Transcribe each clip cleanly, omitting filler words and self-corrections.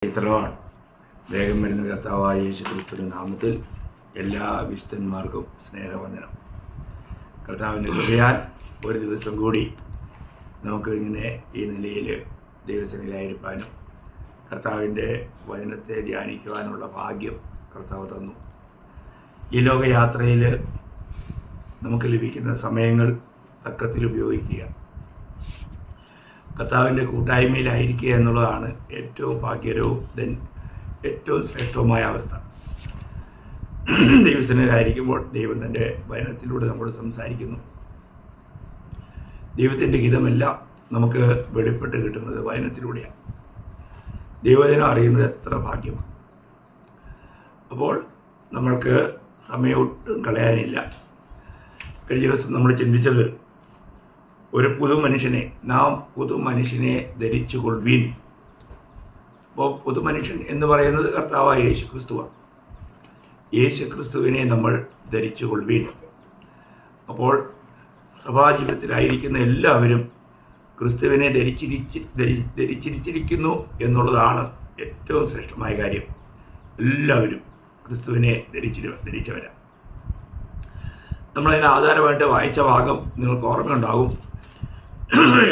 ഈശ്വരവാണ് വേഗം വരുന്ന കർത്താവായ യേശു ക്രിസ്തുവിന്റെ നാമത്തിൽ എല്ലാ വിശുദ്ധന്മാർക്കും സ്നേഹവന്ദനം. കർത്താവിൻ്റെ കൃപയാൽ ഒരു ദിവസം കൂടി നമുക്ക് ഇങ്ങനെ ഈ നിലയിൽ ദൈവസന്നിധിയിലായിരിക്കാനും കർത്താവിൻ്റെ വചനത്തെ ധ്യാനിക്കുവാനുള്ള ഭാഗ്യം കർത്താവ് തന്നു. ഈ ലോകയാത്രയിൽ നമുക്ക് ലഭിക്കുന്ന സമയങ്ങൾ തക്കത്തിൽ ഉപയോഗിക്കുക, കർത്താവിൻ്റെ കൂട്ടായ്മയിലായിരിക്കുക എന്നുള്ളതാണ് ഏറ്റവും ഭാഗ്യകരവും ഏറ്റവും ശ്രേഷ്ഠവുമായ അവസ്ഥ. ദൈവസന്നിധിയിലായിരിക്കുമ്പോൾ ദൈവം തൻ്റെ വചനത്തിലൂടെ നമ്മോട് സംസാരിക്കുന്നു. ദൈവത്തിൻ്റെ ഹിതമെല്ലാം നമുക്ക് വെളിപ്പെട്ട് കിട്ടുന്നത് വചനത്തിലൂടെയാണ്. ദൈവവചനം അറിയുന്നത് എത്ര ഭാഗ്യമാണ്. അപ്പോൾ നമ്മൾക്ക് സമയം ഒട്ടും കളയാനില്ല. കഴിഞ്ഞ ദിവസം നമ്മൾ ചിന്തിച്ചത് ഒരു പുതുമനുഷ്യനെ ധരിച്ചു കൊള്ളുവീൻ. അപ്പോൾ പുതുമനുഷ്യൻ എന്ന് പറയുന്നത് കർത്താവായ യേശു ക്രിസ്തുവാണ്. യേശു ക്രിസ്തുവിനെ നമ്മൾ ധരിച്ചു കൊള്ളുവീൻ. അപ്പോൾ സഭാജീവിതത്തിലായിരിക്കുന്ന എല്ലാവരും ക്രിസ്തുവിനെ ധരിച്ചിരിക്കുന്നു എന്നുള്ളതാണ് ഏറ്റവും ശ്രേഷ്ഠമായ കാര്യം. എല്ലാവരും ക്രിസ്തുവിനെ ധരിച്ചവരാണ്. നമ്മളതിന് ആധാരമായിട്ട് വായിച്ച ഭാഗം നിങ്ങൾക്ക് ഓർമ്മയുണ്ടാകും.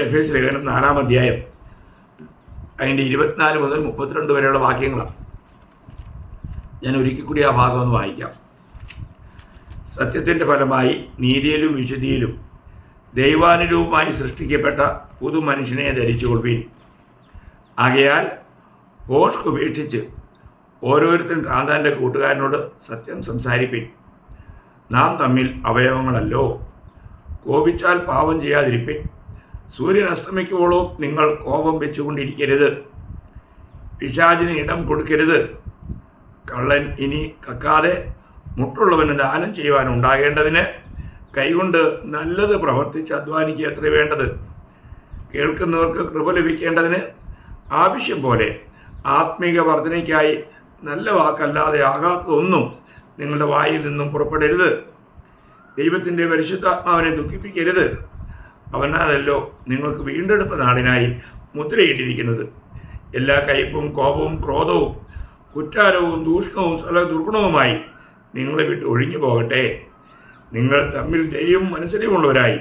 എഫേസ്യ ലേഖനം 4-ാം അധ്യായം അതിൻ്റെ 24 മുതൽ 32 വരെയുള്ള വാക്യങ്ങളാണ്. ഞാൻ ഒരിക്കൽ കൂടി ആ ഭാഗം ഒന്ന് വായിക്കാം. സത്യത്തിൻ്റെ ഫലമായി നീതിയിലും വിശുദ്ധിയിലും ദൈവാനുരൂപമായി സൃഷ്ടിക്കപ്പെട്ട പുതുമനുഷ്യനെ ധരിച്ചുകൊള്ളുവീൻ. ആകയാൽ ഭോഷ്ക് ഉപേക്ഷിച്ച് ഓരോരുത്തരും താന്താൻ്റെ കൂട്ടുകാരനോട് സത്യം സംസാരിപ്പിൻ. നാം തമ്മിൽ അവയവങ്ങളല്ലോ. കോപിച്ചാൽ പാപം ചെയ്യാതിരിപ്പിൻ. സൂര്യൻ അസ്തമിക്കുമ്പോഴും നിങ്ങൾ കോപം വെച്ചുകൊണ്ടിരിക്കരുത്. പിശാചിന് ഇടം കൊടുക്കരുത്. കള്ളൻ ഇനി കക്കാതെ മുട്ടുള്ളവന് ദാനം ചെയ്യുവാൻ ഉണ്ടാകേണ്ടതിന് കൈകൊണ്ട് നല്ലത് പ്രവർത്തിച്ച് അധ്വാനിക്കുക അത്ര വേണ്ടത്. കേൾക്കുന്നവർക്ക് കൃപ ലഭിക്കേണ്ടതിന് ആവശ്യം പോലെ ആത്മീക വർധനയ്ക്കായി നല്ല വാക്കല്ലാതെ ആകാത്തതൊന്നും നിങ്ങളുടെ വായിൽ നിന്നും പുറപ്പെടരുത്. ദൈവത്തിൻ്റെ പരിശുദ്ധാത്മാവിനെ ദുഃഖിപ്പിക്കരുത്. അവനാണല്ലോ നിങ്ങൾക്ക് വീണ്ടെടുപ്പ് നാളിനായി മുദ്രയിട്ടിരിക്കുന്നത്. എല്ലാ കയ്പും കോപവും ക്രോധവും കുറ്റാരവും ദൂഷണവും ദുർഗുണവുമായി നിങ്ങളെ വിട്ട് ഒഴിഞ്ഞു പോകട്ടെ. നിങ്ങൾ തമ്മിൽ ദൈവം മനസ്സിലുള്ളവരായി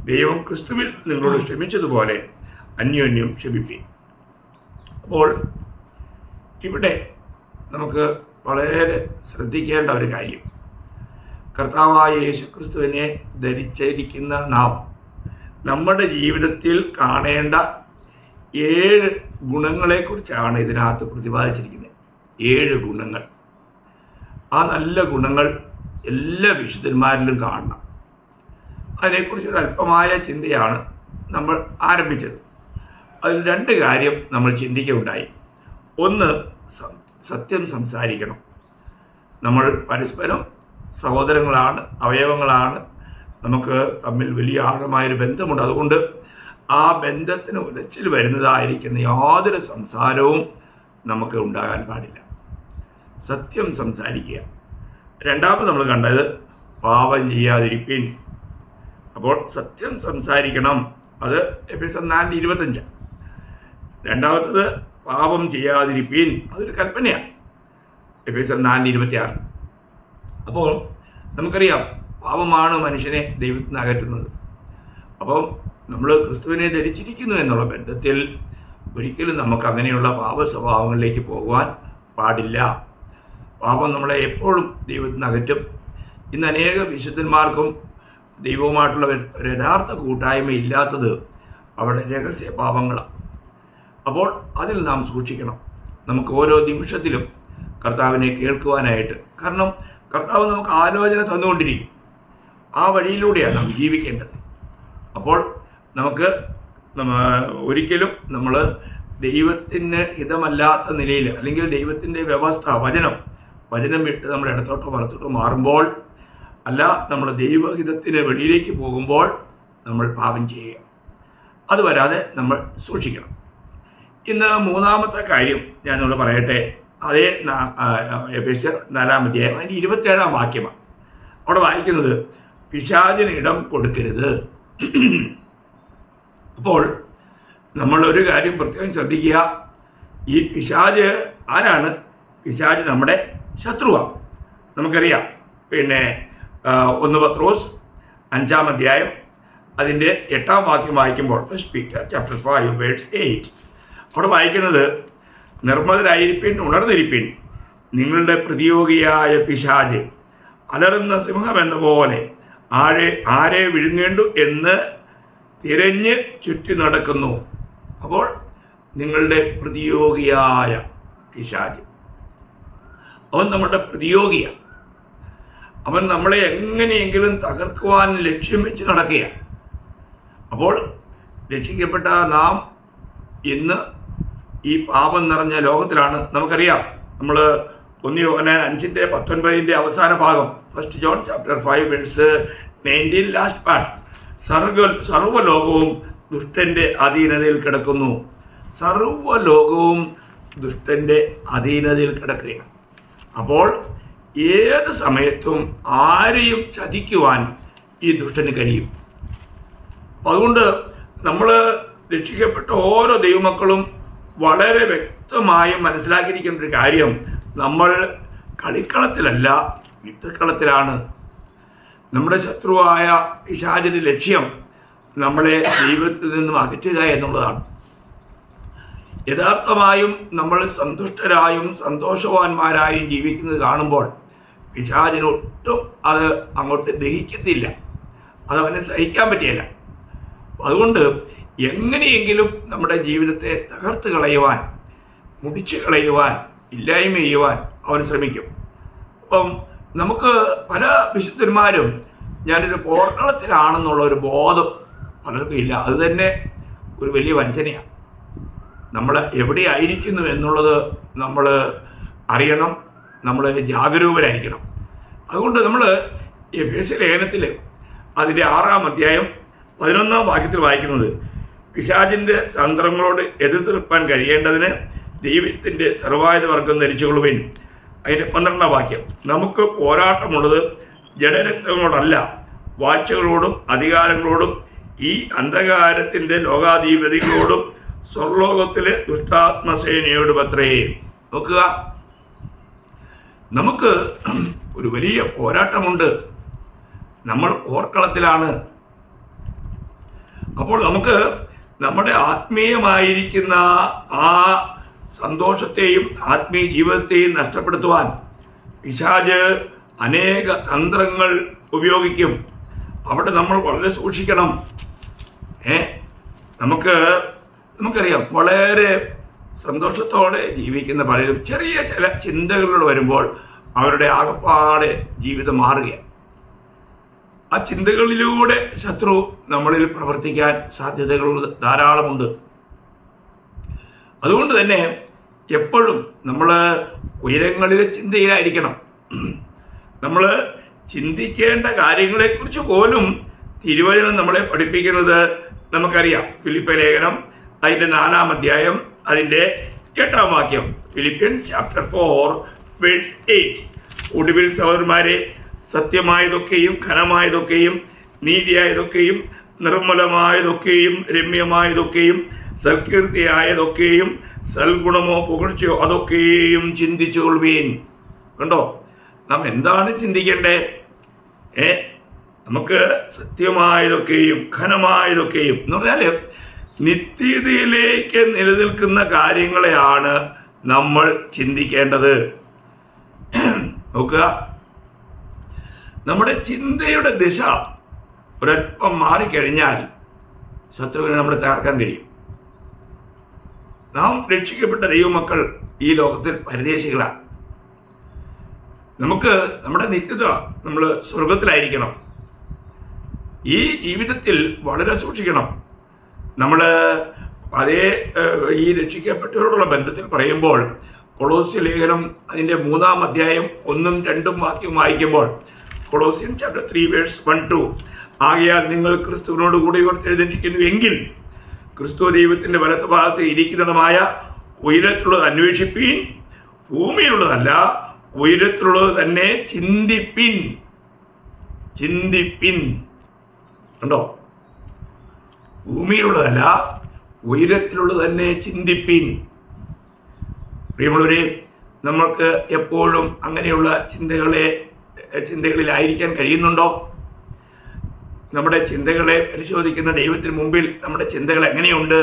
ദൈവം ക്രിസ്തുവിൽ നിങ്ങളോട് ക്ഷമിച്ചതുപോലെ അന്യോന്യം ക്ഷമിപ്പി. അപ്പോൾ ഇവിടെ നമുക്ക് വളരെ ശ്രദ്ധിക്കേണ്ട ഒരു കാര്യം, കർത്താവായ യേശു ക്രിസ്തുവിനെ ധരിച്ചിരിക്കുന്ന നാം നമ്മുടെ ജീവിതത്തിൽ കാണേണ്ട 7 ഗുണങ്ങളെക്കുറിച്ചാണ് ഇതിനകത്ത് പ്രതിപാദിച്ചിരിക്കുന്നത്. 7 ഗുണങ്ങൾ. ആ നല്ല ഗുണങ്ങൾ എല്ലാ വിശുദ്ധന്മാരിലും കാണണം. അതിനെക്കുറിച്ചൊരു അല്പമായ ചിന്തയാണ് നമ്മൾ ആരംഭിച്ചത്. അതിൽ 2 കാര്യം നമ്മൾ ചിന്തിക്കുകയുണ്ടായി. ഒന്ന്, സത്യം സംസാരിക്കണം. നമ്മൾ പരസ്പരം സഹോദരങ്ങളാണ്, അവയവങ്ങളാണ്. നമുക്ക് തമ്മിൽ വലിയ ആഴമായൊരു ബന്ധമുണ്ട്. അതുകൊണ്ട് ആ ബന്ധത്തിന് ഉലച്ചിൽ വരുന്നതായിരിക്കുന്ന യാതൊരു സംസാരവും നമുക്ക് ഉണ്ടാകാൻ പാടില്ല. സത്യം സംസാരിക്കുക. രണ്ടാമത് നമ്മൾ കണ്ടത് പാപം ചെയ്യാതിരിപ്പിൻ. അപ്പോൾ സത്യം സംസാരിക്കണം, അത് എഫേസ്യർ 4:25. രണ്ടാമത്തത് പാപം ചെയ്യാതിരിപ്പിൻ, അതൊരു കൽപ്പനയാണ്, എഫേസ്യർ 4:26. അപ്പോൾ നമുക്കറിയാം പാപമാണ് മനുഷ്യനെ ദൈവത്തിൽ നിന്ന് അകറ്റുന്നത്. അപ്പം നമ്മൾ ക്രിസ്തുവിനെ ധരിച്ചിരിക്കുന്നു എന്നുള്ള ബന്ധത്തിൽ ഒരിക്കലും നമുക്ക് അങ്ങനെയുള്ള പാപ സ്വഭാവങ്ങളിലേക്ക് പോകുവാൻ പാടില്ല. പാപം നമ്മളെ എപ്പോഴും ദൈവത്തിൽ നിന്ന് അകറ്റും. ഇന്ന് അനേക വിശുദ്ധന്മാർക്കും ദൈവവുമായിട്ടുള്ള ഒരു യഥാർത്ഥ കൂട്ടായ്മ ഇല്ലാത്തത് അവരുടെ രഹസ്യ പാപങ്ങളാണ്. അപ്പോൾ അതിൽ നാം സൂക്ഷിക്കണം. നമുക്ക് ഓരോ നിമിഷത്തിലും കർത്താവിനെ കേൾക്കുവാനായിട്ട്, കാരണം കർത്താവ് നമുക്ക് ആലോചന തന്നുകൊണ്ടിരിക്കും. ആ വഴിയിലൂടെയാണ് നാം ജീവിക്കേണ്ടത്. അപ്പോൾ നമുക്ക് ഒരിക്കലും നമ്മൾ ദൈവത്തിന് ഹിതമല്ലാത്ത നിലയിൽ, അല്ലെങ്കിൽ ദൈവത്തിൻ്റെ വ്യവസ്ഥ വചനം വിട്ട് നമ്മൾ ഇടത്തോട്ടോ വലത്തോട്ടോ മാറുമ്പോൾ, അല്ല നമ്മൾ ദൈവഹിതത്തിന് വെളിയിലേക്ക് പോകുമ്പോൾ നമ്മൾ പാപം ചെയ്യുക. അത് വരാതെ നമ്മൾ സൂക്ഷിക്കണം. ഇന്ന് 3-ാമത്തെ കാര്യം ഞാൻ നിങ്ങളോട് പറയട്ടെ. അതേ എഫേസ്യർ 4-ാം അധ്യായം അതിൻ്റെ 27-ാം വാക്യമാണ്. അവിടെ വായിക്കുന്നത് പിശാചിന് ഇടം കൊടുക്കരുത്. അപ്പോൾ നമ്മളൊരു കാര്യം പ്രത്യേകം ശ്രദ്ധിക്കുക. ഈ പിശാച് ആരാണ്? പിശാച് നമ്മുടെ ശത്രുവാണ്. നമുക്കറിയാം. പിന്നെ 1 പത്രോസ് 5-ാം അധ്യായം അതിൻ്റെ 8-ാം വാക്യം വായിക്കുമ്പോൾ, ഫസ്റ്റ് പീറ്റർ ചാപ്റ്റർ 5 വേഴ്സ് 8, അവിടെ വായിക്കുന്നത്, നിർമ്മതരായിരിപ്പിൻ, ഉണർന്നിരിപ്പിൻ, നിങ്ങളുടെ പ്രതിയോഗിയായ പിശാച് അലറുന്ന സിംഹമെന്ന പോലെ ആരെ വിഴുങ്ങേണ്ടു എന്ന് തിരഞ്ഞ് ചുറ്റി നടക്കുന്നു. അപ്പോൾ നിങ്ങളുടെ പ്രതിയോഗിയായ പിശാച്, അവൻ നമ്മുടെ പ്രതിയോഗിയാണ്. അവൻ നമ്മളെ എങ്ങനെയെങ്കിലും തകർക്കുവാൻ ലക്ഷ്യം വെച്ച് നടക്കുകയാണ്. അപ്പോൾ രക്ഷിക്കപ്പെട്ട നാം ഇന്ന് ഈ പാപം നിറഞ്ഞ ലോകത്തിലാണ്. നമുക്കറിയാം, നമ്മൾ 1 യോഹന്നാൻ 5:19 അവസാന ഭാഗം, first John chapter 5 verse 19 last part, സർവ്വലോകവും ദുഷ്ടൻ്റെ അധീനതയിൽ കിടക്കുന്നു. സർവ്വലോകവും ദുഷ്ടൻ്റെ അധീനതയിൽ കിടക്കുകയാണ്. അപ്പോൾ ഏത് സമയത്തും ആരെയും ചതിക്കുവാൻ ഈ ദുഷ്ടന് കഴിയും. അതുകൊണ്ട് നമ്മൾ രക്ഷിക്കപ്പെട്ട ഓരോ ദൈവമക്കളും വളരെ വ്യക്തമായി മനസ്സിലാക്കിയിരിക്കേണ്ട ഒരു കാര്യം, നമ്മൾ കളിക്കളത്തിലല്ല, യുദ്ധക്കളത്തിലാണ്. നമ്മുടെ ശത്രുവായ പിശാചിന്റെ ലക്ഷ്യം നമ്മളെ ദൈവത്തിൽ നിന്നും അകറ്റുക എന്നുള്ളതാണ്. യഥാർത്ഥമായും നമ്മൾ സന്തുഷ്ടരായും സന്തോഷവാന്മാരായും ജീവിക്കുന്നത് കാണുമ്പോൾ പിശാചിനൊട്ടും അത് അങ്ങോട്ട് ദഹിക്കത്തില്ല, അതവനെ സഹിക്കാൻ പറ്റിയല്ല. അതുകൊണ്ട് എങ്ങനെയെങ്കിലും നമ്മുടെ ജീവിതത്തെ തകർത്ത് കളയുവാൻ, മുടിച്ചു കളയുവാൻ, ഇല്ലായ്മ ചെയ്യുവാൻ അവൻ ശ്രമിക്കും. അപ്പം നമുക്ക് പല വിശുദ്ധന്മാരും ഞാനൊരു പോർക്കളത്തിലാണെന്നുള്ള ഒരു ബോധം പലർക്കും ഇല്ല. അത് തന്നെ ഒരു വലിയ വഞ്ചനയാണ്. നമ്മൾ എവിടെയായിരിക്കുന്നു എന്നുള്ളത് നമ്മൾ അറിയണം, നമ്മൾ ജാഗരൂകരായിരിക്കണം. അതുകൊണ്ട് നമ്മൾ എഫേസ്യ ലേഖനത്തിൽ അതിൻ്റെ 6-ാം അധ്യായം 11-ാം വാക്യത്തിൽ വായിക്കുന്നത്, പിശാചിൻ്റെ തന്ത്രങ്ങളോട് എതിർത്ത് നിൽപ്പാൻ കഴിയേണ്ടതിന് ദൈവത്തിൻ്റെ സർവായുധ വർഗം ധരിച്ചുകൊള്ളുവിൻ. അതിൻ്റെ 12-ാം വാക്യം, നമുക്ക് പോരാട്ടമുള്ളത് ജഡരക്തങ്ങളോടല്ല, വാഴ്ചകളോടും അധികാരങ്ങളോടും ഈ അന്ധകാരത്തിൻ്റെ ലോകാധിപതികളോടും സ്വർലോകത്തിലെ ദുഷ്ടാത്മസേനയോടും അത്രേ. നോക്കുക, നമുക്ക് ഒരു വലിയ പോരാട്ടമുണ്ട്. നമ്മൾ പോർക്കളത്തിലാണ്. അപ്പോൾ നമുക്ക് നമ്മുടെ ആത്മീയമായിരിക്കുന്ന ആ സന്തോഷത്തെയും ആത്മീയ ജീവിതത്തെയും നഷ്ടപ്പെടുത്തുവാൻ പിശാച് അനേക തന്ത്രങ്ങൾ ഉപയോഗിക്കും. അവിടെ നമ്മൾ വളരെ സൂക്ഷിക്കണം. നമുക്കറിയാം, വളരെ സന്തോഷത്തോടെ ജീവിക്കുന്ന പലരും ചെറിയ ചില ചിന്തകളോട് വരുമ്പോൾ അവരുടെ ആകപ്പാടെ ജീവിതം മാറുകയാണ്. ആ ചിന്തകളിലൂടെ ശത്രു നമ്മളിൽ പ്രവർത്തിക്കാൻ സാധ്യതകൾ ധാരാളമുണ്ട്. അതുകൊണ്ട് തന്നെ എപ്പോഴും നമ്മൾ ഉയരങ്ങളിലെ ചിന്തയിലായിരിക്കണം. നമ്മൾ ചിന്തിക്കേണ്ട കാര്യങ്ങളെക്കുറിച്ച് പോലും തിരുവചനം നമ്മളെ പഠിപ്പിക്കുന്നത് നമുക്കറിയാം. ഫിലിപ്പ ലേഖനം അതിൻ്റെ 4-ാം അധ്യായം അതിൻ്റെ 8-ാം വാക്യം, ഫിലിപ്പിയൻസ് ചാപ്റ്റർ 4 വേഴ്സ് 8, ഒടുവിൽ സഹോദരന്മാരെ, സത്യമായതൊക്കെയും ഘനമായതൊക്കെയും നീതിയായതൊക്കെയും നിർമ്മലമായതൊക്കെയും രമ്യമായതൊക്കെയും സൽകീർത്തിയായതൊക്കെയും സൽഗുണമോ പുകഴ്ചയോ അതൊക്കെയും ചിന്തിച്ചു കൊള്ളുവീൻ. കണ്ടോ, നാം എന്താണ് ചിന്തിക്കേണ്ടേ? നമുക്ക് സത്യമായതൊക്കെയും ഘനമായതൊക്കെയും എന്ന് പറഞ്ഞാൽ നിത്യതയിലേക്ക് നിലനിൽക്കുന്ന കാര്യങ്ങളെയാണ് നമ്മൾ ചിന്തിക്കേണ്ടത്. നോക്കുക, നമ്മുടെ ചിന്തയുടെ ദിശ ഒരല്പം മാറിക്കഴിഞ്ഞാൽ ശത്രുവിനെ നമ്മളെ തകർക്കാൻ കഴിയും. നാം രക്ഷിക്കപ്പെട്ട ദൈവമക്കൾ ഈ ലോകത്തിൽ പരദേശികളാണ്. നമുക്ക് നമ്മുടെ നിത്യത നമ്മൾ സ്വർഗത്തിലായിരിക്കണം. ഈ ജീവിതത്തിൽ വളരെ സൂക്ഷിക്കണം. നമ്മൾ അതേ ഈ രക്ഷിക്കപ്പെട്ടവരോടുള്ള ബന്ധത്തിൽ പറയുമ്പോൾ കൊളോസ്യ ലേഖനം അതിൻ്റെ 3-ാം അധ്യായം 1-ഉം 2-ഉം വാക്യം വായിക്കുമ്പോൾ, കൊളോസ്യൻ ചാപ്റ്റർ 3 വേഴ്സ് 1-2, ആകയാൽ നിങ്ങൾ ക്രിസ്തുവിനോട് കൂടി ഉയർത്തെഴുന്നേറ്റിരിക്കുന്നു എങ്കിൽ ക്രിസ്തു ദൈവത്തിൻ്റെ വലത്ത് ഭാഗത്ത് ഇരിക്കുന്നതുമായ ഉയരത്തിലുള്ളത് അന്വേഷിപ്പീൻ, ഭൂമിയിലുള്ളതല്ല ഉയരത്തിലുള്ളത് തന്നെ ചിന്തിപ്പിൻ. കണ്ടോ, ഭൂമിയിലുള്ളതല്ല ഉയരത്തിലുള്ളത് തന്നെ ചിന്തിപ്പിൻ. പ്രിയമുള്ളവരെ, നമ്മൾക്ക് എപ്പോഴും അങ്ങനെയുള്ള ചിന്തകളിലായിരിക്കാൻ കഴിയുന്നുണ്ടോ? നമ്മുടെ ചിന്തകളെ പരിശോധിക്കുന്ന ദൈവത്തിന് മുമ്പിൽ നമ്മുടെ ചിന്തകൾ എങ്ങനെയുണ്ട്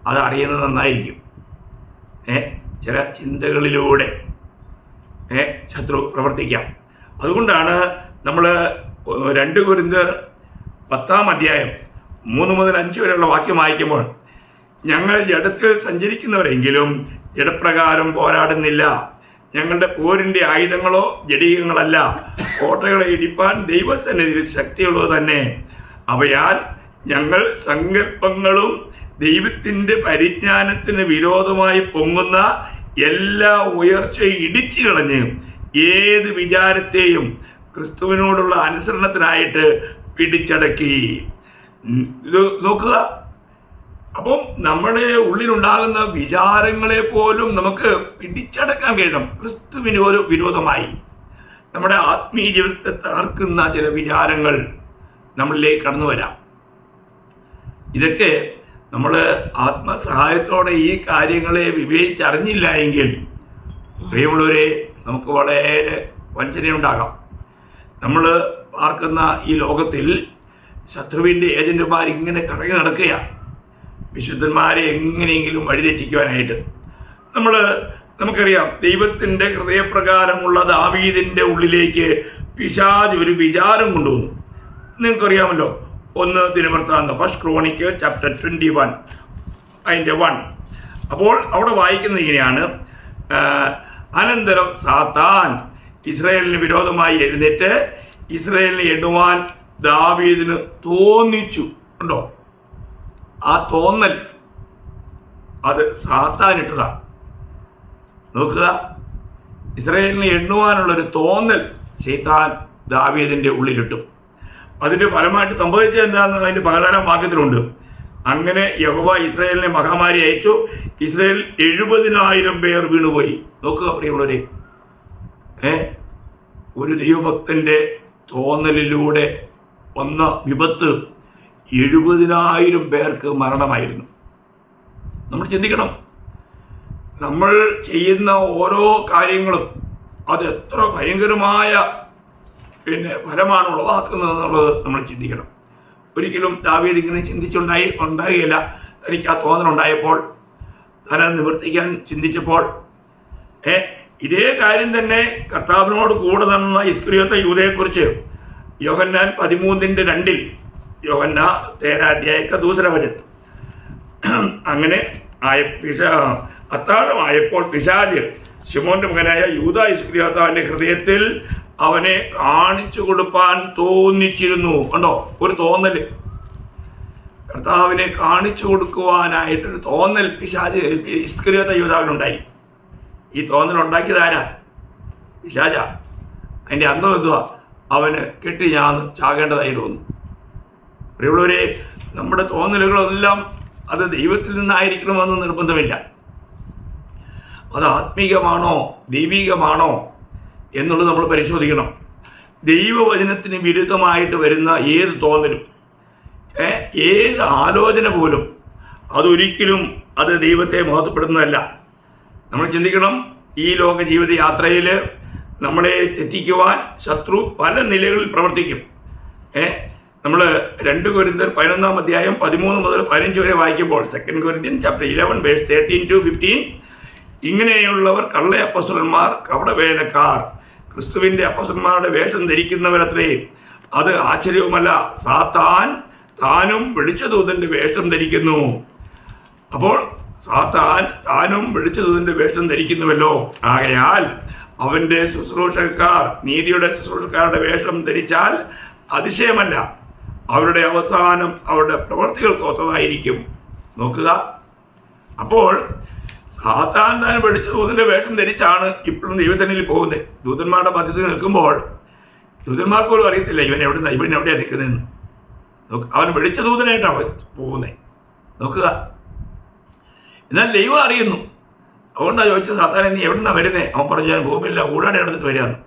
അത് അറിയുന്നത് നന്നായിരിക്കും. ചില ചിന്തകളിലൂടെ ശത്രു പ്രവർത്തിക്കാം. അതുകൊണ്ടാണ് നമ്മൾ 2 കൊരിന്ത്യർ 10-ാം അധ്യായം 3 മുതൽ 5 വരെയുള്ള വാക്യം വായിക്കുമ്പോൾ, ഞങ്ങൾ ജഡത്തിൽ സഞ്ചരിക്കുന്നവരെങ്കിലും ജഡപ്രകാരം പോരാടുന്നില്ല. ഞങ്ങളുടെ പോരിൻ്റെ ആയുധങ്ങളോ ജഡീകങ്ങളല്ല, കോട്ടകളെ ഇടിപ്പാൻ ദൈവസന്നിധിയിൽ ശക്തിയുള്ളത് തന്നെ. അവയാൽ ഞങ്ങൾ സങ്കല്പങ്ങളും ദൈവത്തിൻ്റെ പരിജ്ഞാനത്തിന് വിരോധമായി പൊങ്ങുന്ന എല്ലാ ഉയർച്ചയും ഇടിച്ചു കളഞ്ഞ് ഏത് വിചാരത്തെയും ക്രിസ്തുവിനോടുള്ള അനുസരണത്തിനായിട്ട് പിടിച്ചടക്കി. ഇത് നോക്കുക. അപ്പം നമ്മുടെ ഉള്ളിലുണ്ടാകുന്ന വിചാരങ്ങളെ പോലും നമുക്ക് പിടിച്ചടക്കാൻ കഴിയണം. ക്രിസ്തുവിന് ഒരു വിരോധമായി നമ്മുടെ ആത്മീയ ജീവിതത്തെ തകർക്കുന്ന ചില വിചാരങ്ങൾ നമ്മളിലേക്ക് കടന്നു വരാം. ഇതൊക്കെ നമ്മൾ ആത്മസഹായത്തോടെ ഈ കാര്യങ്ങളെ വിവേചിച്ചറിഞ്ഞില്ല എങ്കിൽ പ്രിയമുള്ളവരെ, നമുക്ക് വളരെ വഞ്ചനയുണ്ടാകാം. നമ്മൾ പാർക്കുന്ന ഈ ലോകത്തിൽ ശത്രുവിൻ്റെ ഏജന്റുമാർ ഇങ്ങനെ കറങ്ങി നടക്കുകയാണ്, വിശുദ്ധന്മാരെ എങ്ങനെയെങ്കിലും വഴിതെറ്റിക്കുവാനായിട്ട്. നമുക്കറിയാം, ദൈവത്തിൻ്റെ ഹൃദയപ്രകാരമുള്ള ദാവീദിൻ്റെ ഉള്ളിലേക്ക് പിശാച് ഒരു വിചാരം കൊണ്ടുവന്നു. നിങ്ങൾക്കറിയാമല്ലോ, 1 ദിനവൃത്താന്തം 1 ക്രോണിക്കൽ ചാപ്റ്റർ 21 അതിൻ്റെ 1. അപ്പോൾ അവിടെ വായിക്കുന്നത് ഇങ്ങനെയാണ്: അനന്തരം സാത്താൻ ഇസ്രായേലിന് വിരോധമായി എഴുന്നേറ്റ് ഇസ്രായേലിനെ എണ്ണുവാൻ ദാവീദിന് തോന്നിച്ചു. ഉണ്ടോ? ആ തോന്നൽ അത് സാത്താനിട്ടതാണ്. നോക്കുക, ഇസ്രായേലിനെ എണ്ണുവാനുള്ളൊരു തോന്നൽ ശൈത്താൻ ദാവീദിൻ്റെ ഉള്ളിലിട്ടു. അതിൻ്റെ ഫലമായിട്ട് സംഭവിച്ചത് എന്താണെന്ന് അതിൻ്റെ 14-ാം വാക്യത്തിലുണ്ട്. അങ്ങനെ യഹോവ ഇസ്രായേലിനെ മഹാമാരി അയച്ചു. ഇസ്രായേൽ 70,000 പേർ വീണുപോയി. നോക്കുക പ്രിയമുള്ളവരെ, ഒരു ദൈവഭക്തൻ്റെ തോന്നലിലൂടെ വന്ന വിപത്ത് 70,000 പേർക്ക് മരണമായിരുന്നു. നമ്മൾ ചിന്തിക്കണം, നമ്മൾ ചെയ്യുന്ന ഓരോ കാര്യങ്ങളും അത് എത്ര ഭയങ്കരമായ ഫലമാണ് ഉളവാക്കുന്നത് എന്നുള്ളത് നമ്മൾ ചിന്തിക്കണം. ഒരിക്കലും ദാവീദ് ഇങ്ങനെ ഉണ്ടാകുകയില്ല. തനിക്ക് ആ തോന്നലുണ്ടായപ്പോൾ, തന്നെ നിവർത്തിക്കാൻ ചിന്തിച്ചപ്പോൾ, ഇതേ കാര്യം തന്നെ കർത്താവിനോട് കൂടെ നടന്ന ഇസ്കറിയോത്ത യൂദയെക്കുറിച്ച് യോഹന്നാൻ 13:2 യോഹന്നാ 13 അധ്യായക്ക ദൂസര വചനം. അങ്ങനെ അത്താഴമായപ്പോൾ പിശാച് ശിമോന്റെ മകനായ യൂദാ ഇസ്കറിയോത്താവിന്റെ ഹൃദയത്തിൽ അവനെ കാണിച്ചു കൊടുപ്പാൻ തോന്നിച്ചിരുന്നു. കണ്ടോ, ഒരു തോന്നൽ, കർത്താവിനെ കാണിച്ചു കൊടുക്കുവാനായിട്ടൊരു തോന്നൽ പിശാച് ഇസ്കറിയോത്ത യൂദാവിനുണ്ടായി. ഈ തോന്നൽ ഉണ്ടാക്കിയത് ആരാ? പിശാച. അതിൻ്റെ അന്തം എന്തുവാ? അവന് കെട്ടി ഞാൻ ചാകേണ്ടതായി തോന്നുന്നു. പ്രിയമുള്ളവരെ, നമ്മുടെ തോന്നലുകളെല്ലാം അത് ദൈവത്തിൽ നിന്നായിരിക്കണമെന്ന് നിർബന്ധമില്ല. അത് ആത്മീകമാണോ ദൈവികമാണോ എന്നുള്ളത് നമ്മൾ പരിശോധിക്കണം. ദൈവവചനത്തിന് വിരുദ്ധമായിട്ട് വരുന്ന ഏത് തോന്നലും, ഏത് ആലോചന പോലും അതൊരിക്കലും അത് ദൈവത്തെ മഹത്വപ്പെടുന്നതല്ല. നമ്മൾ ചിന്തിക്കണം, ഈ ലോക ജീവിതയാത്രയിൽ നമ്മളെ തെറ്റിക്കുവാൻ ശത്രു പല നിലകളിൽ പ്രവർത്തിക്കും. നമ്മൾ 2 കൊരിന്ത്യർ 11-ാം അധ്യായം 13 മുതൽ 15 വരെ വായിക്കുമ്പോൾ, 2 കൊരിന്ത്യൻ ചാപ്റ്റർ 11 വേഴ്സ് 13-15, ഇങ്ങനെയുള്ളവർ കള്ള അപ്പോസ്തലന്മാർ, കപടവേലക്കാർ, ക്രിസ്തുവിൻ്റെ അപ്പോസ്തലന്മാരുടെ വേഷം ധരിക്കുന്നവരത്രേ. അത് ആശ്ചര്യവുമല്ല, സാത്താൻ താനും വെളിച്ചദൂതൻ്റെ വേഷം ധരിക്കുന്നു. അപ്പോൾ സാത്താൻ താനും വെളിച്ചദൂതൻ്റെ വേഷം ധരിക്കുന്നുവല്ലോ. ആകയാൽ അവൻ്റെ ശുശ്രൂഷക്കാർ നീതിയുടെ ശുശ്രൂഷക്കാരുടെ വേഷം ധരിച്ചാൽ അതിശയമല്ല, അവരുടെ അവസാനം അവരുടെ പ്രവർത്തികൾക്ക് ഒത്തതായിരിക്കും. നോക്കുക, അപ്പോൾ സാത്താൻ താൻ വെളിച്ചദൂതൻ്റെ വേഷം ധരിച്ചാണ് ഇപ്പോഴും ദൈവസന്നിധിയിൽ പോകുന്നത്. ദൂതന്മാരുടെ മധ്യത്തിൽ നിൽക്കുമ്പോൾ ദൂതന്മാർക്ക് പോലും അറിയത്തില്ല ഇവൻ എവിടെയാണ് നിൽക്കുന്നതെന്ന്. അവൻ വെളിച്ചദൂതനായിട്ടാണ് പോകുന്നത്. നോക്കുക, എന്നാൽ ദൈവം അറിയുന്നു. അതുകൊണ്ടാണ് ചോദിച്ചത്, സാത്താനെ നീ എവിടുന്നാണ് വരുന്നത്? അവൻ പറഞ്ഞു, ഞാൻ ഭൂമിയില്ല, ഊടാടി എടുത്തിട്ട് വരികയെന്ന്.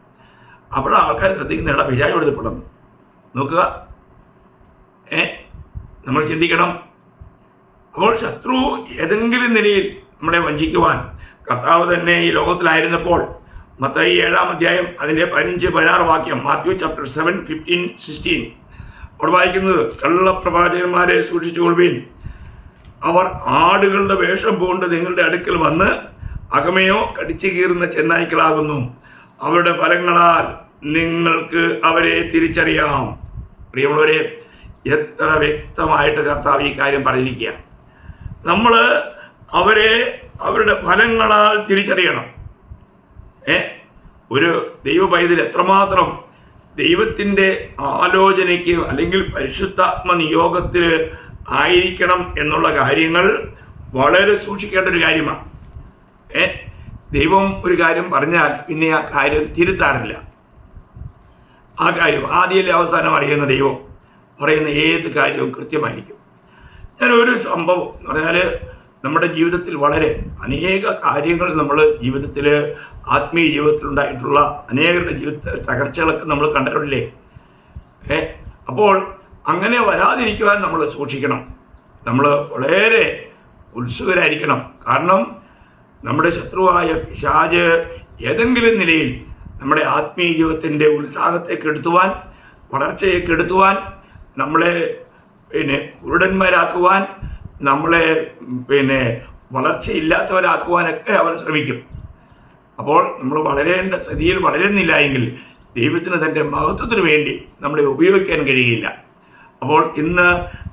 അപ്പോഴാണ് ആൾക്കാർ ശ്രദ്ധിക്കുന്ന ഇടം പിശാച് എടുത്തിപ്പെടുന്നു. നോക്കുക, നമ്മൾ ചിന്തിക്കണം. അപ്പോൾ ശത്രു ഏതെങ്കിലും നിലയിൽ നമ്മളെ വഞ്ചിക്കുവാൻ, കർത്താവ് തന്നെ ഈ ലോകത്തിലായിരുന്നപ്പോൾ മത്തായി 7-ാം അധ്യായം അതിൻ്റെ 15-16 വാക്യം, മാത്യു ചാപ്റ്റർ 7, 15, 16 അവിടെ വായിക്കുന്നത്, കള്ളപ്രവാചകന്മാരെ സൂക്ഷിച്ചുകൊള്ളുവിൻ, അവർ ആടുകളുടെ വേഷം പൂണ്ട് നിങ്ങളുടെ അടുക്കൽ വന്ന് അകമയോ കടിച്ചു കീറുന്ന ചെന്നായ്ക്കളാകുന്നു, അവരുടെ ഫലങ്ങളാൽ നിങ്ങൾക്ക് അവരെ തിരിച്ചറിയാം. പ്രിയമുള്ളവരെ, എത്ര വ്യക്തമായിട്ട് കർത്താവ് ഈ കാര്യം പറഞ്ഞിരിക്കുക. നമ്മൾ അവരെ അവരുടെ ഫലങ്ങളാൽ തിരിച്ചറിയണം. ഒരു ദൈവ പൈതൽ എത്രമാത്രം ദൈവത്തിൻ്റെ ആലോചനയ്ക്ക് അല്ലെങ്കിൽ പരിശുദ്ധാത്മ നിയോഗത്തിൽ ആയിരിക്കണം എന്നുള്ള കാര്യങ്ങൾ വളരെ സൂക്ഷിക്കേണ്ട ഒരു കാര്യമാണ്. ദൈവം ഒരു കാര്യം പറഞ്ഞാൽ പിന്നെ ആ കാര്യം തിരുത്താറില്ല. ആ കാര്യം ആദ്യമല്ലേ അവസാനം അറിയുന്ന ദൈവം പറയുന്ന ഏത് കാര്യവും കൃത്യമായിരിക്കും. ഞാനൊരു സംഭവം എന്ന് പറഞ്ഞാൽ, നമ്മുടെ ജീവിതത്തിൽ വളരെ അനേക കാര്യങ്ങൾ നമ്മൾ ജീവിതത്തിൽ ആത്മീയ ജീവിതത്തിലുണ്ടായിട്ടുള്ള അനേകരുടെ ജീവിത തകർച്ചകളൊക്കെ നമ്മൾ കണ്ടിട്ടില്ലേ. അപ്പോൾ അങ്ങനെ വരാതിരിക്കുവാൻ നമ്മൾ സൂക്ഷിക്കണം. നമ്മൾ വളരെ ഉത്സുകരായിരിക്കണം. കാരണം നമ്മുടെ ശത്രുവായ പിശാച് ഏതെങ്കിലും നിലയിൽ നമ്മുടെ ആത്മീയ ജീവിതത്തിൻ്റെ ഉത്സാഹത്തെ കെടുത്തുവാൻ, വളർച്ചയെ കെടുത്തുവാൻ, നമ്മളെ കുരുടന്മാരാക്കുവാൻ, നമ്മളെ വളർച്ചയില്ലാത്തവരാക്കുവാനൊക്കെ അവൻ ശ്രമിക്കും. അപ്പോൾ നമ്മൾ വളരേണ്ട സ്ഥിതിയിൽ വളരുന്നില്ല എങ്കിൽ ദൈവത്തിന് തൻ്റെ മഹത്വത്തിന് വേണ്ടി നമ്മളെ ഉപയോഗിക്കാൻ കഴിയില്ല. അപ്പോൾ ഇന്ന്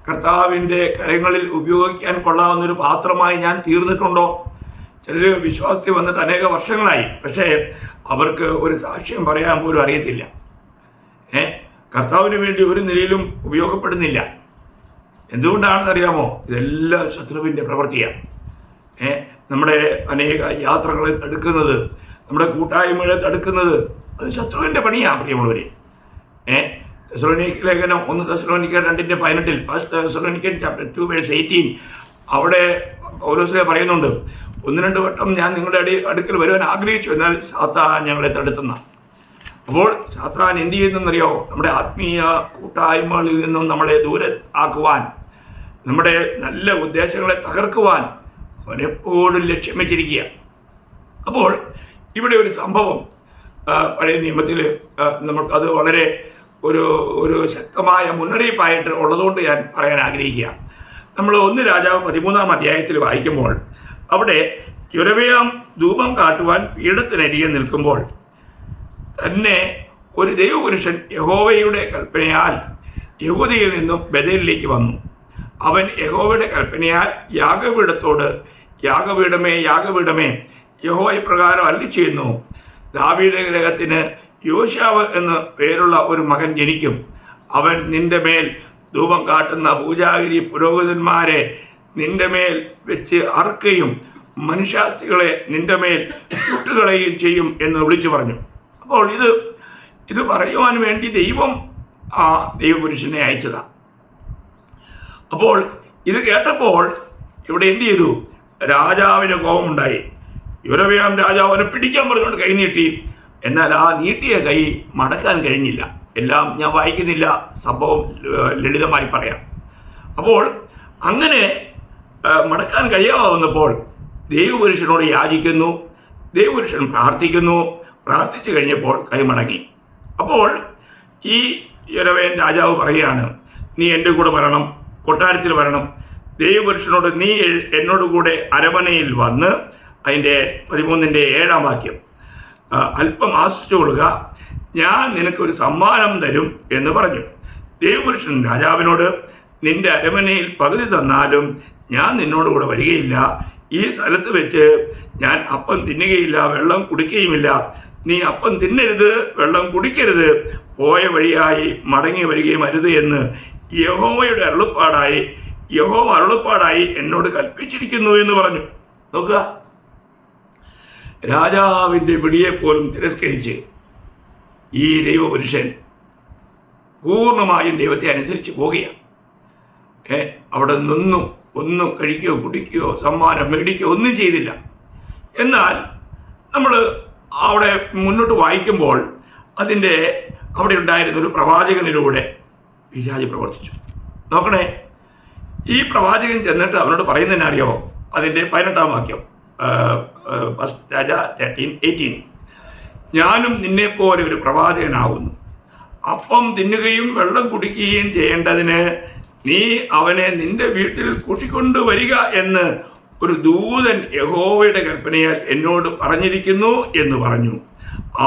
കർത്താവിൻ്റെ കരങ്ങളിൽ ഉപയോഗിക്കാൻ കൊള്ളാവുന്നൊരു പാത്രമായി ഞാൻ തീർന്നിട്ടുണ്ടോ? ചിലർ വിശ്വാസത്തിൽ വന്നിട്ട് അനേക വർഷങ്ങളായി, പക്ഷേ അവർക്ക് ഒരു സാക്ഷ്യം പറയാൻ പോലും അറിയത്തില്ല. കർത്താവിന് വേണ്ടി ഒരു നിലയിലും ഉപയോഗപ്പെടുന്നില്ല. എന്തുകൊണ്ടാണെന്ന് അറിയാമോ? ഇതെല്ലാം ശത്രുവിൻ്റെ പ്രവൃത്തിയാണ്. നമ്മുടെ അനേക യാത്രകളെ തടുക്കുന്നത്, നമ്മുടെ കൂട്ടായ്മകളെ തടുക്കുന്നത്, അത് ശത്രുവിൻ്റെ പണിയാണ്. പ്രിയമുള്ളവരെ, തെസ്സലോനിക്ക ലേഖനം 1 തെസ്സലോനിക്കർ 2:18, 1 തെസ്സലോനിക്കൻ ചാപ്റ്റർ 2 വേഴ്സ് 18 അവിടെ പൗലോസ് പറയുന്നുണ്ട്, 1-2 വട്ടം ഞാൻ നിങ്ങളുടെ അടുക്കൽ വരുവാൻ ആഗ്രഹിച്ചു, എന്നാൽ സാത്താൻ ഞങ്ങളെ തടുത്തുന്ന. അപ്പോൾ സാത്താൻ എന്ത് ചെയ്യുന്നറിയോ? നമ്മുടെ ആത്മീയ കൂട്ടായ്മകളിൽ നിന്നും നമ്മളെ ദൂരെ ആക്കുവാൻ, നമ്മുടെ നല്ല ഉദ്ദേശങ്ങളെ തകർക്കുവാൻ അവനെപ്പോഴും ലക്ഷ്യം വെച്ചിരിക്കുക. അപ്പോൾ ഇവിടെ ഒരു സംഭവം പഴയ നിയമത്തിൽ നമുക്കത് വളരെ ഒരു ശക്തമായ മുന്നറിയിപ്പായിട്ട് ഉള്ളതുകൊണ്ട് ഞാൻ പറയാൻ ആഗ്രഹിക്കുക. നമ്മൾ 1 രാജാവ് 13-ാം അധ്യായത്തിൽ വായിക്കുമ്പോൾ അവിടെ യൊരോബെയാം ധൂപം കാട്ടുവാൻ പീഠത്തിനരികെ നിൽക്കുമ്പോൾ തന്നെ ഒരു ദൈവപുരുഷൻ യഹോവയുടെ കൽപ്പനയാൽ യഹൂദയിൽ നിന്നും ബേഥേലിലേക്ക് വന്നു. അവൻ യഹോവയുടെ കൽപ്പനയാൽ യാഗപീഠത്തോട്, യാഗപീഠമേ യാഗപീഠമേ, യഹോവ ഇപ്രകാരം അരുളിച്ചെയ്യുന്നു, ദാവീദ് ഗൃഹത്തിന് യോശാവ് എന്ന് പേരുള്ള ഒരു മകൻ ജനിക്കും. അവൻ നിന്റെ മേൽ ധൂപം കാട്ടുന്ന പൂജാഗിരി പുരോഹിതന്മാരെ നിന്റെ മേൽ വെച്ച് അറുക്കുകയും മനുഷ്യാസ്തികളെ നിന്റെ മേൽ ചുട്ടുകളയുകയും ചെയ്യും എന്ന് വിളിച്ചു പറഞ്ഞു. അപ്പോൾ ഇത് പറയുവാൻ വേണ്ടി ദൈവം ആ ദൈവപുരുഷനെ അയച്ചതാണ്. അപ്പോൾ ഇത് കേട്ടപ്പോൾ ഇവിടെ എന്ത് ചെയ്തു? രാജാവിന് കോപമുണ്ടായി. യൊരോബെയാം രാജാവ് അവനെ പിടിക്കാൻ പറഞ്ഞുകൊണ്ട് കൈ നീട്ടി. എന്നാൽ ആ നീട്ടിയ കൈ മടക്കാൻ കഴിഞ്ഞില്ല. എല്ലാം ഞാൻ വായിക്കുന്നില്ല, സംഭവം ലളിതമായി പറയാം. അപ്പോൾ അങ്ങനെ മടക്കാൻ കഴിയാവുന്നപ്പോൾ ദൈവപുരുഷനോട് യാചിക്കുന്നു. ദൈവപുരുഷൻ പ്രാർത്ഥിക്കുന്നു. പ്രാർത്ഥിച്ചു കഴിഞ്ഞപ്പോൾ കൈ മടങ്ങി. അപ്പോൾ ഈ യൊരോബെയാം രാജാവ് പറയുകയാണ്, നീ എൻ്റെ കൂടെ വരണം, കൊട്ടാരത്തിൽ വരണം. ദൈവപുരുഷനോട് നീ എന്നോടുകൂടെ അരമനയിൽ വന്ന്, അതിൻ്റെ 13-ന്റെ 7-ാം വാക്യം, അല്പം ആശ്വസിച്ചുകൊള്ളുക, ഞാൻ നിനക്കൊരു സമ്മാനം തരും എന്ന് പറഞ്ഞു. ദൈവപുരുഷൻ രാജാവിനോട്, നിന്റെ അരമനയിൽ പകുതി തന്നാലും ഞാൻ നിന്നോടുകൂടെ വരികയില്ല. ഈ സ്ഥലത്ത് വെച്ച് ഞാൻ അപ്പം തിന്നുകയില്ല, വെള്ളം കുടിക്കുകയുമില്ല. നീ അപ്പം തിന്നരുത്, വെള്ളം കുടിക്കരുത്, പോയ വഴിയായി മടങ്ങി വരികയും അരുത് എന്ന് യഹോവ അരുളപ്പാടായി എന്നോട് കൽപ്പിച്ചിരിക്കുന്നു എന്ന് പറഞ്ഞു. നോക്കുക, രാജാവിൻ്റെ വിളിയെപ്പോലും തിരസ്കരിച്ച് ഈ ദൈവപുരുഷൻ പൂർണ്ണമായും ദൈവത്തെ അനുസരിച്ച് പോവുകയാണ്. അവിടെ നിന്നും ഒന്നും കഴിക്കുകയോ കുടിക്കുകയോ സമ്മാനം മേടിക്കുകയോ ഒന്നും ചെയ്തില്ല. എന്നാൽ നമ്മൾ അവിടെ മുന്നോട്ട് വായിക്കുമ്പോൾ അവിടെ ഉണ്ടായിരുന്ന ഒരു പ്രവാചകനിലൂടെ പിശാച് പ്രവർത്തിച്ചു. നോക്കണേ, ഈ പ്രവാചകൻ ചെന്നിട്ട് അവനോട് പറയുന്നതിനറിയോ? അതിൻ്റെ 18-ാം വാക്യം, ഫസ്റ്റ് രാജ 13:18. ഞാനും നിന്നെപ്പോലെ ഒരു പ്രവാചകനാകുന്നു. അപ്പം തിന്നുകയും വെള്ളം കുടിക്കുകയും ചെയ്യേണ്ടതിന് നീ അവനെ നിന്റെ വീട്ടിൽ കൂട്ടിക്കൊണ്ടുവരിക എന്ന് ഒരു ദൂതൻ യഹോവയുടെ കൽപ്പനയാൽ എന്നോട് പറഞ്ഞിരിക്കുന്നു എന്ന് പറഞ്ഞു.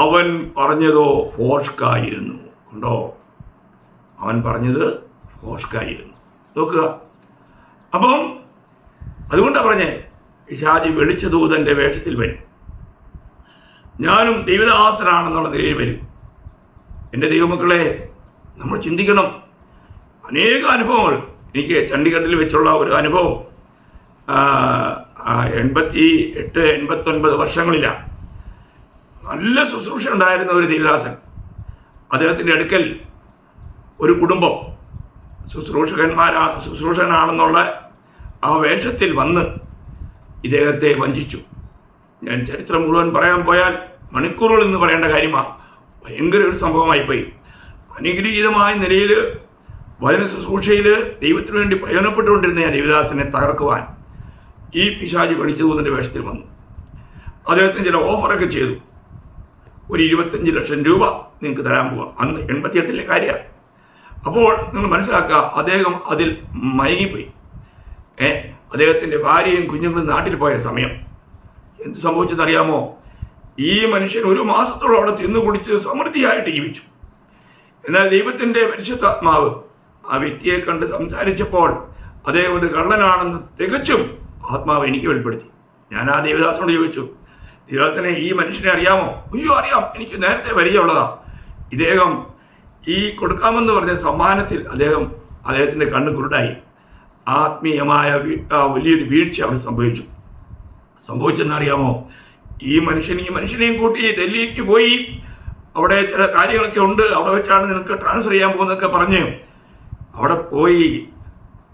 അവൻ പറഞ്ഞതോ ഫോഷ്കായിരുന്നു. കണ്ടോ, അവൻ പറഞ്ഞത് ഫോഷ്കായിരുന്നു. നോക്കുക. അപ്പം അതുകൊണ്ടാണ് പറഞ്ഞേ, പിശാചി വെളിച്ച ദൂതന്റെ വേഷത്തിൽ വരും. ഞാനും ദൈവദാസനാണെന്നുള്ള നിലയിൽ വരും. എൻ്റെ ദൈവമക്കളെ, നമ്മൾ ചിന്തിക്കണം. അനേക അനുഭവങ്ങൾ. എനിക്ക് ചണ്ഡീഗഡിൽ വെച്ചുള്ള ഒരു അനുഭവം 88-89 വർഷങ്ങളിലാണ്. നല്ല ശുശ്രൂഷ ഉണ്ടായിരുന്ന ഒരു ദൈവദാസൻ, അദ്ദേഹത്തിൻ്റെ അടുക്കൽ ഒരു കുടുംബം ശുശ്രൂഷകനാണെന്നുള്ള ആ വേഷത്തിൽ വന്ന് ഇദ്ദേഹത്തെ വഞ്ചിച്ചു. ഞാൻ ചരിത്രം മുഴുവൻ പറയാൻ പോയാൽ മണിക്കൂറുകൾ എന്ന് പറയേണ്ട കാര്യമാണ്. ഭയങ്കര ഒരു സംഭവമായിപ്പോയി. അനുഗ്രഹീതമായ നിലയിൽ വചന ശുശ്രൂഷയിൽ ദൈവത്തിന് വേണ്ടി പ്രയോജനപ്പെട്ടുകൊണ്ടിരുന്ന ഞാൻ ദേവദാസനെ തകർക്കുവാൻ ഈ പിശാചി വെളിച്ച ദൂതൻ്റെ വേഷത്തിൽ വന്നു. അദ്ദേഹത്തിന് ചില ഓഫറൊക്കെ ചെയ്തു. ഒരു 25 ലക്ഷം രൂപ നിങ്ങൾക്ക് തരാൻ പോവാം. അന്ന് 88 കാര്യമാണ്. അപ്പോൾ നിങ്ങൾ മനസ്സിലാക്കുക, അദ്ദേഹം അതിൽ മയങ്ങിപ്പോയി. അദ്ദേഹത്തിൻ്റെ ഭാര്യയും കുഞ്ഞുങ്ങളും നാട്ടിൽ പോയ സമയം എന്ത് സംഭവിച്ചെന്നറിയാമോ? ഈ മനുഷ്യൻ 1 മാസത്തോളം അവിടെ തിന്നു കുടിച്ച് സമൃദ്ധിയായിട്ട് ജീവിച്ചു. എന്നാൽ ദൈവത്തിൻ്റെ പരിശുദ്ധാത്മാവ് ആ വ്യക്തിയെ കണ്ട് സംസാരിച്ചപ്പോൾ അദ്ദേഹം ഒരു കള്ളനാണെന്ന് തികച്ചും ആത്മാവ് എനിക്ക് വെളിപ്പെടുത്തി. ഞാൻ ആ ദേവദാസനോട് ചോദിച്ചു, ദേവദാസനെ ഈ മനുഷ്യനെ അറിയാമോ? അയ്യോ അറിയാം, എനിക്ക് നേരത്തെ പരിചയമുള്ളതാണ്. ഇദ്ദേഹം ഈ കൊടുക്കാമെന്ന് പറഞ്ഞ സമ്മാനത്തിൽ അദ്ദേഹത്തിൻ്റെ കണ്ണ് കുരുടായി. ആത്മീയമായ വലിയൊരു വീഴ്ച അവിടെ സംഭവിച്ചെന്നറിയാമോ? ഈ മനുഷ്യനെയും കൂട്ടി ഡൽഹിക്ക് പോയി, അവിടെ ചില കാര്യങ്ങളൊക്കെ ഉണ്ട്, അവിടെ വെച്ചാണ് നിനക്ക് ട്രാൻസ്ഫർ ചെയ്യാൻ പോകുന്നതൊക്കെ പറഞ്ഞ് അവിടെ പോയി.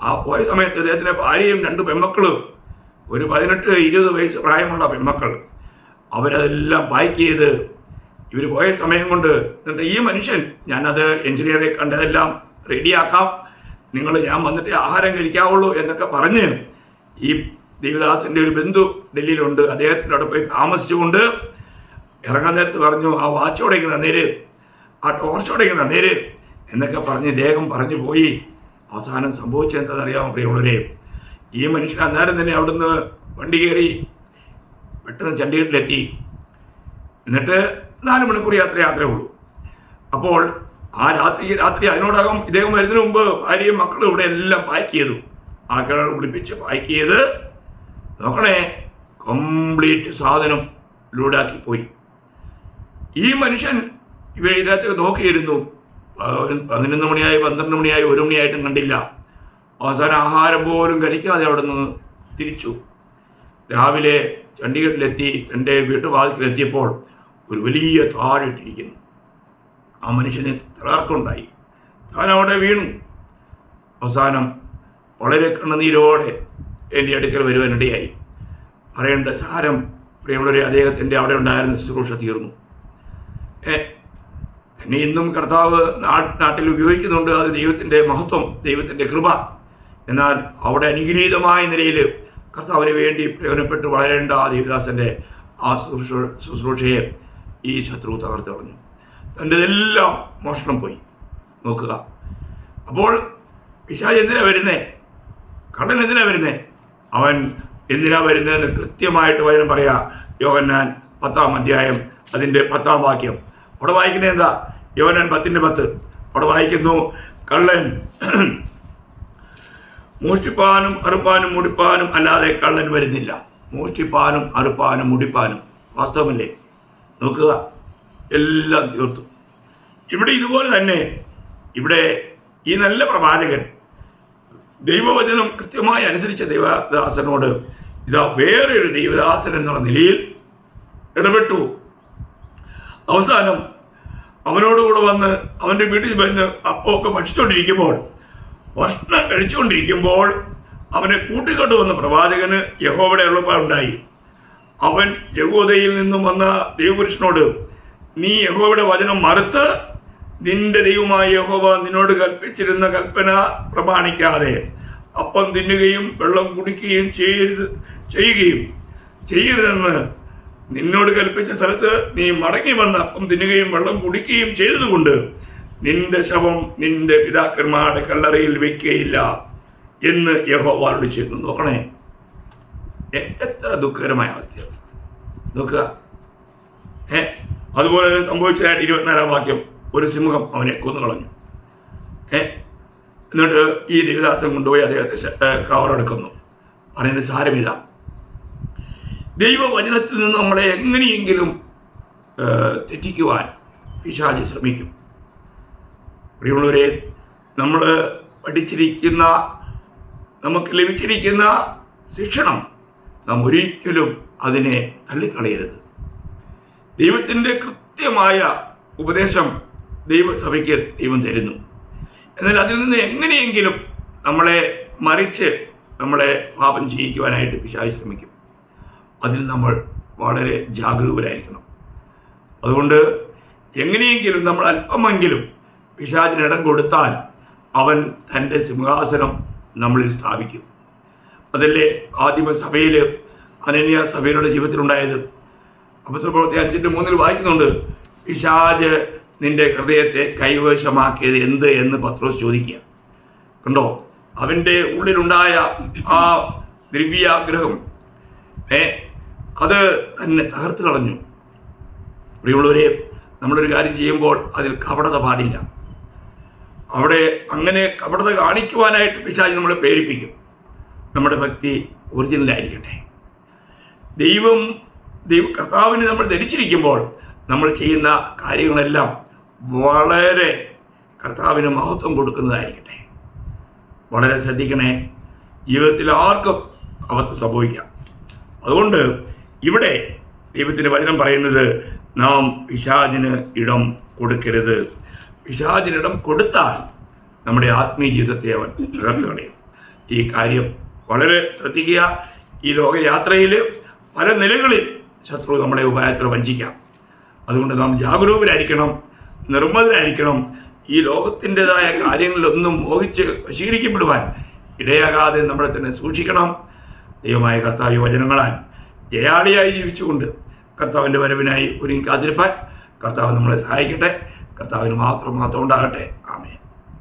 ആ പോയ സമയത്ത് അദ്ദേഹത്തിൻ്റെ ഭാര്യയും 2 പെൺമക്കളും, ഒരു 18-20 വയസ്സ് പ്രായമുള്ള പെൺമക്കൾ, അവരതെല്ലാം പാക്ക് ചെയ്ത് ഇവർ പോയ സമയം കൊണ്ട് എന്നിട്ട് ഈ മനുഷ്യൻ, ഞാനത് എഞ്ചിനീയറെ കണ്ടതെല്ലാം റെഡിയാക്കാം, ഞാൻ വന്നിട്ട് ആഹാരം കഴിക്കാവുള്ളൂ എന്നൊക്കെ പറഞ്ഞ് ഈ ദേവദാസൻ്റെ ഒരു ബന്ധു ഡൽഹിയിലുണ്ട്, അദ്ദേഹത്തിൻ്റെ അവിടെ പോയി താമസിച്ചുകൊണ്ട് ഇറങ്ങാൻ നേരത്ത് പറഞ്ഞു, ആ വാച്ചോടേക്ക് തന്നേര്, ആ ടോർച്ചോടേക്ക് തന്നേര് എന്നൊക്കെ പറഞ്ഞ് ഇദ്ദേഹം പറഞ്ഞു പോയി. അവസാനം സംഭവിച്ചതെന്താണെന്നറിയാമോ പ്രിയമുള്ളവരെ? ഈ മനുഷ്യൻ അന്നേരം തന്നെ അവിടുന്ന് വണ്ടി കയറി പെട്ടെന്ന് ചണ്ഡീഗഡിലെത്തി. എന്നിട്ട് 4 മണിക്കൂർ യാത്രയേ ഉള്ളൂ. അപ്പോൾ ആ രാത്രി അതിനോടകം ഇദ്ദേഹം വരുന്നതിന് മുമ്പ് ഭാര്യയും മക്കളും ഇവിടെ എല്ലാം പാക്ക് ചെയ്തു. ആൾക്കാരെ വിളിപ്പിച്ച് പാക്ക് ചെയ്ത് നോക്കണേ, കംപ്ലീറ്റ് സാധനം ലോഡാക്കി പോയി. ഈ മനുഷ്യൻ ഇതിനകത്ത് നോക്കിയിരുന്നു. 11 മണിയായി, 12 മണിയായി, 1 മണിയായിട്ടും കണ്ടില്ല. അവസാനം ആഹാരം പോലും കഴിക്കാതെ അവിടെ നിന്ന് തിരിച്ചു. രാവിലെ ചണ്ഡീഗഡിലെത്തി എൻ്റെ വീട്ടുവാതിൽക്കിലെത്തിയപ്പോൾ ഒരു വലിയ താഴിട്ടിരിക്കുന്നു. ആ മനുഷ്യന് തകർക്കുണ്ടായി. താൻ അവിടെ വീണു. അവസാനം വളരെ കണ്ണുനീരോടെ എൻ്റെ അടുക്കൽ വരുവാനിടയായി. പറയേണ്ട സാരം പ്രിയമുള്ളവരെ, അദ്ദേഹത്തിൻ്റെ അവിടെ ഉണ്ടായിരുന്ന ശുശ്രൂഷ തീർന്നു. എന്നെ ഇന്നും കർത്താവ് നാട്ടിൽ ഉപയോഗിക്കുന്നുണ്ട്. അത് ദൈവത്തിൻ്റെ മഹത്വം, ദൈവത്തിൻ്റെ കൃപ. എന്നാൽ അവിടെ അനുഗ്രഹീതമായ നിലയിൽ കർത്താവിന് വേണ്ടി പ്രയോജനപ്പെട്ട് വളരേണ്ട ആ ദേവദാസൻ്റെ ആ ശുശ്രൂഷയെ ഈ ശത്രു തകർത്ത് കളഞ്ഞു. തൻ്റെതെല്ലാം മോഷണം പോയി. നോക്കുക. അപ്പോൾ പിശാച് എന്തിനാ വരുന്നേ? കള്ളൻ എന്തിനാ വരുന്നേ? അവൻ എന്തിനാ വരുന്നതെന്ന് കൃത്യമായിട്ട് വചനം പറയാ. യോഹന്നാൻ 10-ാം അധ്യായം അതിൻ്റെ 10-ാം വാക്യം. അവിടെ വായിക്കുന്നത് എന്താ? യോഹന്നാൻ 10:10. അവിടെ വായിക്കുന്നു, കള്ളൻ മോഷ്ടിപ്പാനും അറുപ്പാനും മുടിപ്പാനും അല്ലാതെ കള്ളൻ വരുന്നില്ല. മോഷ്ടിപ്പാനും അറുപ്പാനും മുടിപ്പാനും. വാസ്തവമല്ലേ? നോക്കുക, എല്ലാം തീർത്തു. ഇവിടെ ഇതുപോലെ തന്നെ ഇവിടെ ഈ നല്ല പ്രവാചകൻ ദൈവവചനം കൃത്യമായി അനുസരിച്ച ദൈവദാസനോട് ഇതാ വേറെ ഒരു ദൈവദാസൻ എന്നുള്ള നിലയിൽ ഇടപെട്ടു. അവസാനം അവനോടുകൂടെ വന്ന് അവൻ്റെ വീട്ടിൽ വന്ന് അപ്പമൊക്കെ ഭക്ഷണം കഴിച്ചുകൊണ്ടിരിക്കുമ്പോൾ അവനെ കൂട്ടിക്കൊണ്ടുവന്ന പ്രവാചകന് യഹോവയുടെ അരുളപ്പാടുണ്ടായി. അവൻ യഹൂദയിൽ നിന്നും വന്ന ദൈവപുരുഷനോട്, നീ യഹോവയുടെ വചനം മറുത്ത് നിന്റെ ദൈവമായ യഹോവ നിന്നോട് കൽപ്പിച്ചിരുന്ന കൽപ്പന പ്രമാണിക്കാതെ അപ്പം തിന്നുകയും വെള്ളം കുടിക്കുകയും ചെയ്യരുതെന്ന് നിന്നോട് കൽപ്പിച്ച സ്ഥലത്ത് നീ മടങ്ങി വന്ന് അപ്പം തിന്നുകയും വെള്ളം കുടിക്കുകയും ചെയ്തതുകൊണ്ട് നിന്റെ ശവം നിന്റെ പിതാക്കന്മാരുടെ കല്ലറയിൽ വയ്ക്കുകയില്ല എന്ന് യഹോവ അരുളി ചെയ്തു. നോക്കണേ, എത്ര ദുഃഖകരമായ അവസ്ഥയാണ്. നോക്കുക. അതുപോലെ തന്നെ സംഭവിച്ചതായിട്ട് 24-ാം വാക്യം, ഒരു സിംഹം അവനെ കൊന്നുകളഞ്ഞു. എന്നിട്ട് ഈ ദേവദാസൻ കൊണ്ടുപോയി അദ്ദേഹത്തെ കവറെടുക്കുന്നു. പറയുന്നത് സാരമില്ല, ദൈവവചനത്തിൽ നിന്ന് നമ്മളെ എങ്ങനെയെങ്കിലും തെറ്റിക്കുവാൻ പിശാച് ശ്രമിക്കും. പ്രിയമുള്ളവരെ, നമ്മൾ പഠിച്ചിരിക്കുന്ന, നമുക്ക് ലഭിച്ചിരിക്കുന്ന ശിക്ഷണം നാം ഒരിക്കലും അതിനെ തള്ളിക്കളയരുത്. ദൈവത്തിൻ്റെ കൃത്യമായ ഉപദേശം ദൈവസഭയ്ക്ക് ദൈവം തരുന്നു. എന്നാൽ അതിൽ നിന്ന് എങ്ങനെയെങ്കിലും നമ്മളെ മറിച്ച് നമ്മളെ പാപം ചെയ്യിക്കുവാനായിട്ട് പിശാച് ശ്രമിക്കും. അതിൽ നമ്മൾ വളരെ ജാഗരൂകരായിരിക്കണം. അതുകൊണ്ട് എങ്ങനെയെങ്കിലും നമ്മൾ അല്പമെങ്കിലും പിശാചിന് ഇടം കൊടുത്താൽ അവൻ തൻ്റെ സിംഹാസനം നമ്മളിൽ സ്ഥാപിക്കും. അതല്ലേ ആദിമ സഭയിൽ, അനന്യ സഭയുടെ ജീവിതത്തിലുണ്ടായത്. അപ്പോസ്തലപ്രവൃത്തി 5:3 വായിക്കുന്നുണ്ട്, പിശാച് നിന്റെ ഹൃദയത്തെ കൈവശമാക്കിയത് എന്ത് എന്ന് പത്രോസ് ചോദിക്കുക. കണ്ടോ, അവൻ്റെ ഉള്ളിലുണ്ടായ ആ ദ്രവ്യാഗ്രഹം അത് തന്നെ തകർത്ത് കളഞ്ഞു. പ്രിയമുള്ളവരെ, നമ്മളൊരു കാര്യം ചെയ്യുമ്പോൾ അതിൽ കപടത പാടില്ല. അവിടെ അങ്ങനെ കപടത കാണിക്കുവാനായിട്ട് പിശാച് നമ്മളെ പ്രേരിപ്പിക്കും. നമ്മുടെ ഭക്തി ഒറിജിനലായിരിക്കട്ടെ. കർത്താവിന് നമ്മൾ ധരിച്ചിരിക്കുമ്പോൾ നമ്മൾ ചെയ്യുന്ന കാര്യങ്ങളെല്ലാം വളരെ കർത്താവിന് മഹത്വം കൊടുക്കുന്നതായിരിക്കട്ടെ. വളരെ ശ്രദ്ധിക്കണേ, ജീവിതത്തിൽ ആർക്കും അബദ്ധം സംഭവിക്കാം. അതുകൊണ്ട് ഇവിടെ ദൈവത്തിൻ്റെ വചനം പറയുന്നത്, നാം പിശാചിന് ഇടം കൊടുക്കരുത്. പിശാചിനിടം കൊടുത്താൽ നമ്മുടെ ആത്മീയ ജീവിതത്തെ അവൻ തകർത്ത് കളയും. ഈ കാര്യം വളരെ ശ്രദ്ധിക്കുക. ഈ ലോകയാത്രയിൽ പല നിലകളിൽ ശത്രു നമ്മളെ ഉപായത്തിൽ വഞ്ചിക്കാം. അതുകൊണ്ട് നാം ജാഗരൂകരായിരിക്കണം, നിർമ്മതരായിരിക്കണം. ഈ ലോകത്തിൻ്റെതായ കാര്യങ്ങളിലൊന്നും മോഹിച്ച് വശീകരിക്കപ്പെടുവാൻ ഇടയാകാതെ നമ്മളെ തന്നെ സൂക്ഷിക്കണം. ദൈവമായ കർത്താവ് വചനങ്ങളാൽ ജയാളിയായി ജീവിച്ചുകൊണ്ട് കർത്താവിൻ്റെ വരവിനായി ഒരുങ്ങി കാത്തിരിപ്പാൻ കർത്താവ് നമ്മളെ സഹായിക്കട്ടെ. കർത്താവിന് മാത്രം ഉണ്ടാകട്ടെ.